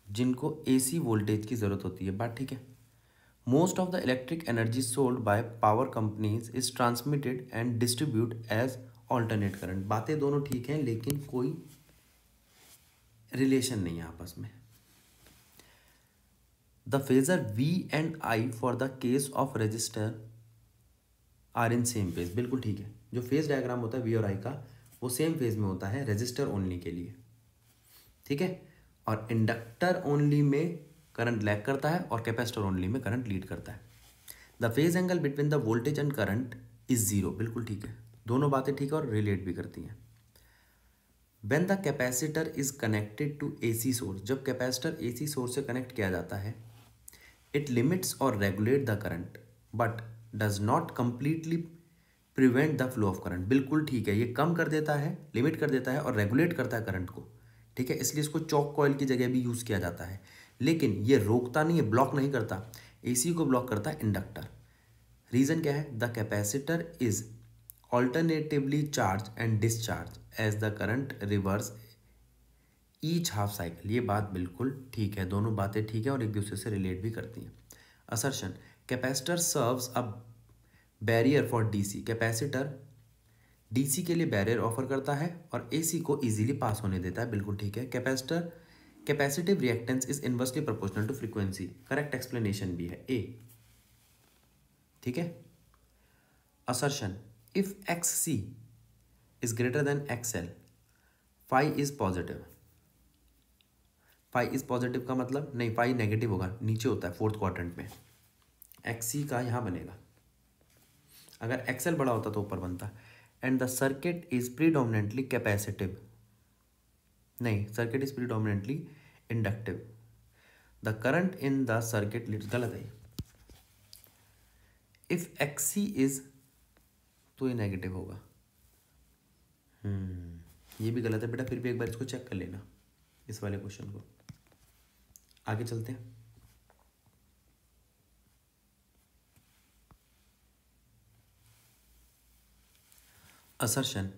जिनको एसी वोल्टेज की ज़रूरत होती है, बात ठीक है। Most of the electric energy sold by power companies is transmitted and distribute as alternate current. बातें दोनों ठीक हैं लेकिन कोई रिलेशन नहीं है आपस में। The phasor V and I for the case of resistor are in same phase. बिल्कुल ठीक है, जो फेज डायग्राम होता है V और I का वो सेम फेज में होता है रजिस्टर ओनली के लिए, ठीक है। और इंडक्टर ओनली में करंट लैग करता है और कैपेसिटर ओनली में करंट लीड करता है। The phase angle between the voltage and current is zero. बिल्कुल ठीक है, दोनों बातें ठीक है और रिलेट भी करती हैं। When the capacitor is connected to AC source, जब कैपेसिटर AC सोर्स से कनेक्ट किया जाता है, it limits or regulate the current but does not completely prevent the flow of current। बिल्कुल ठीक है, ये कम कर देता है, लिमिट कर देता है और रेगुलेट करता है करंट को, ठीक है। इसलिए इसको चौक कॉइल की जगह भी यूज़ किया जाता है, लेकिन ये रोकता नहीं है, ब्लॉक नहीं करता। AC को ब्लॉक करता है इंडक्टर। रीज़न क्या है? The capacitor is alternatively charge and discharge as the current reverse each half cycle. ये बात बिल्कुल ठीक है, दोनों बातें ठीक है और एक दूसरे से रिलेट भी करती हैं। Assertion, capacitor serves a barrier for DC. Capacitor DC के लिए बैरियर ऑफर करता है और एसी को इजीली पास होने देता है। बिल्कुल ठीक है। Capacitor capacitive reactance is inversely proportional to frequency. Correct explanation भी है ए, ठीक है। Assertion, if X C is greater than XL phi is positive. Phi is positive का मतलब नहीं, फाई नेगेटिव होगा, नीचे होता है फोर्थ क्वाड्रेंट में। एक्स सी का यहाँ बनेगा, अगर एक्सएल बड़ा होता तो ऊपर बनता। And the circuit is predominantly capacitive, नहीं, circuit is predominantly inductive. The current in the circuit, गलत है। इफ एक्स सी इज, तो ये नेगेटिव होगा। ये भी गलत है बेटा, फिर भी एक बार इसको चेक कर लेना, इस वाले क्वेश्चन को। आगे चलते हैं। असर्शन,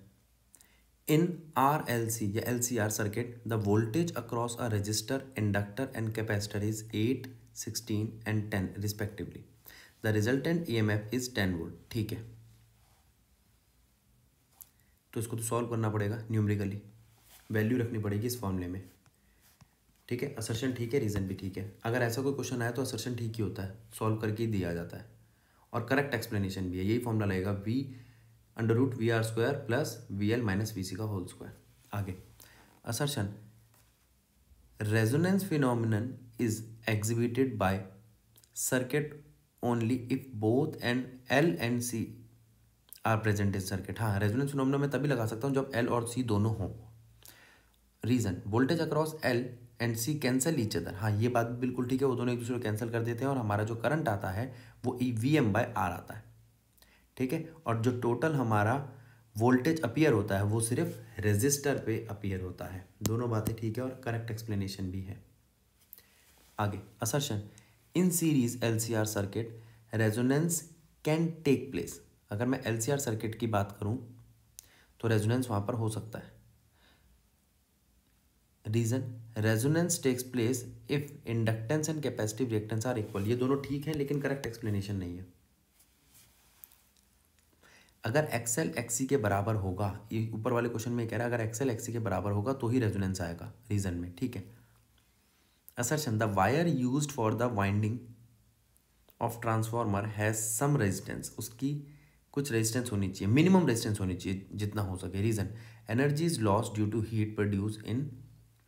इन RLC या LCR circuit the voltage across a resistor, inductor and capacitor is 8, 16 and 10 respectively. The resultant EMF is 10 volt. ठीक है, तो इसको तो सॉल्व करना पड़ेगा न्यूमेरिकली, वैल्यू रखनी पड़ेगी इस फॉर्मूले में, ठीक है। असर्शन ठीक है, रीज़न भी ठीक है। अगर ऐसा कोई क्वेश्चन आया तो असर्शन ठीक ही होता है, सॉल्व करके ही दिया जाता है और करेक्ट एक्सप्लेनेशन भी है। यही फॉर्मूला लगेगा V√VR² plus VL minus VC का होल स्क्वायर। आगे assertion, resonance phenomenon is exhibited by circuit only if both and L and C are present in circuit. हाँ, रेजोनेंस फिनोमिना मैं तभी लगा सकता हूँ जब L और C दोनों हों। Reason, voltage across L and C cancel each other. हाँ, ये बात बिल्कुल ठीक है, वो दोनों एक दूसरे को कैंसिल कर देते हैं और हमारा जो करंट आता है वो VM/R आता है, ठीक है। और जो टोटल हमारा वोल्टेज अपीयर होता है वो सिर्फ रेजिस्टर पे अपीयर होता है। दोनों बातें ठीक है और करेक्ट एक्सप्लेनेशन भी है। आगे assertion, in series LCR circuit resonance can take place. अगर मैं LCR सर्किट की बात करूं तो रेजोनेंस वहां पर हो सकता है। Reason, resonance takes place if inductance and capacitive reactance are equal. ये दोनों ठीक है लेकिन करेक्ट एक्सप्लेनेशन नहीं है। अगर XL XC के बराबर होगा, ये ऊपर वाले क्वेश्चन में कह रहा है अगर XL XC के बराबर होगा तो ही रेजोनेंस आएगा रीजन में, ठीक है। Assertion, the wire used for the winding of transformer has some resistance. उसकी कुछ रेजिस्टेंस होनी चाहिए, मिनिमम रेजिस्टेंस होनी चाहिए जितना हो सके। Reason, energy is lost due to heat produce in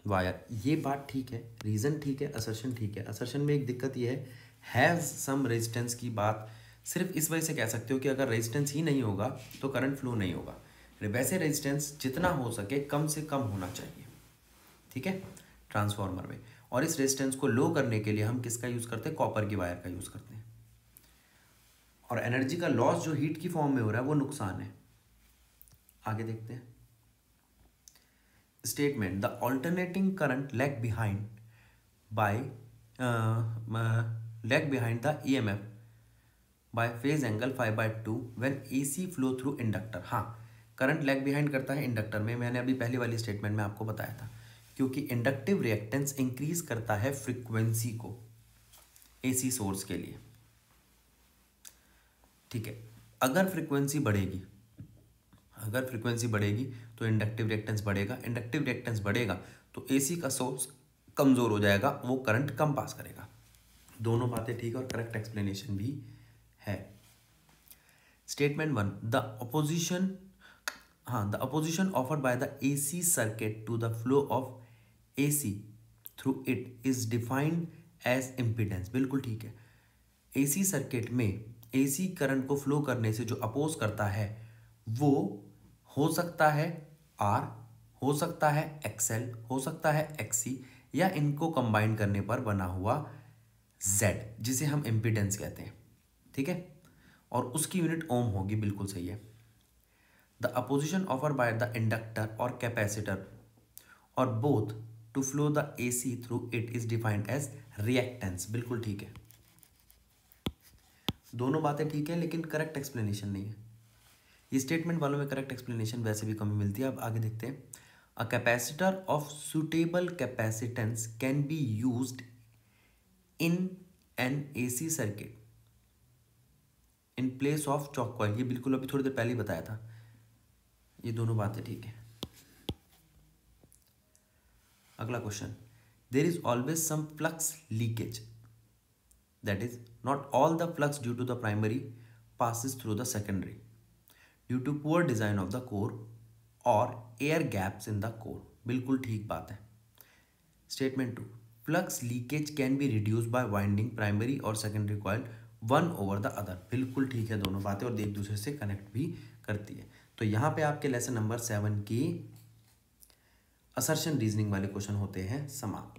wire. ये बात ठीक है, रीजन ठीक है, असर्शन ठीक है। असर्शन में एक दिक्कत ये है, हैज सम रेजिस्टेंस की बात सिर्फ इस वजह से कह सकते हो कि अगर रेजिस्टेंस ही नहीं होगा तो करंट फ्लो नहीं होगा। वैसे रेजिस्टेंस जितना हो सके कम से कम होना चाहिए, ठीक है, ट्रांसफार्मर में। और इस रेजिस्टेंस को लो करने के लिए हम किसका यूज़ करते हैं? कॉपर की वायर का यूज़ करते हैं। और एनर्जी का लॉस जो हीट की फॉर्म में हो रहा है वो नुकसान है। आगे देखते हैं। Statement the alternating current lag behind by lag behind the EMF by phase angle 5/2 when AC flow through inductor। हाँ, करंट लैग बिहाइंड करता है इंडक्टर में, मैंने अभी पहली वाली स्टेटमेंट में आपको बताया था, क्योंकि इंडक्टिव रिएक्टेंस इंक्रीज करता है फ्रीक्वेंसी को AC सोर्स के लिए। ठीक है, अगर फ्रीक्वेंसी बढ़ेगी तो इंडक्टिव रिएक्टेंस बढ़ेगा, इंडक्टिव रिएक्टेंस बढ़ेगा तो AC का सोर्स कमजोर हो जाएगा, वो करंट कम पास करेगा। दोनों बातें ठीक और करेक्ट एक्सप्लेनेशन भी है। Statement 1 the opposition offered by the AC circuit to the flow of AC through it is defined as impedance. बिल्कुल ठीक है, AC सर्किट में AC करंट को फ्लो करने से जो अपोज करता है वो हो सकता है R, हो सकता है XL, हो सकता है XC, या इनको कंबाइन करने पर बना हुआ Z, जिसे हम इम्पीडेंस कहते हैं। ठीक है, और उसकी यूनिट ओम होगी। बिल्कुल सही है। The opposition offer by the inductor और कैपेसिटर और both to flow the AC through it is defined as reactance. बिल्कुल ठीक है, दोनों बातें ठीक है, लेकिन करेक्ट एक्सप्लेनेशन नहीं है। ये स्टेटमेंट वालों में करेक्ट एक्सप्लेनेशन वैसे भी कमी मिलती है। अब आगे देखते हैं। A capacitor of suitable capacitance can be used in an AC circuit in place of chalk coil. ये बिल्कुल अभी थोड़ी देर पहले ही बताया था। ये दोनों बातें ठीक है। अगला question, there is always some flux leakage, that is not all the flux due to the primary passes through the secondary due to poor design of the core or air gaps in the core। बिल्कुल ठीक बात है। Statement 2 flux leakage can be reduce by winding primary और secondary coil one over the other. बिल्कुल ठीक है दोनों बातें, और एक दूसरे से कनेक्ट भी करती है। तो यहाँ पे आपके लेसन नंबर 7 की असर्शन रीजनिंग वाले क्वेश्चन होते हैं समाप्त।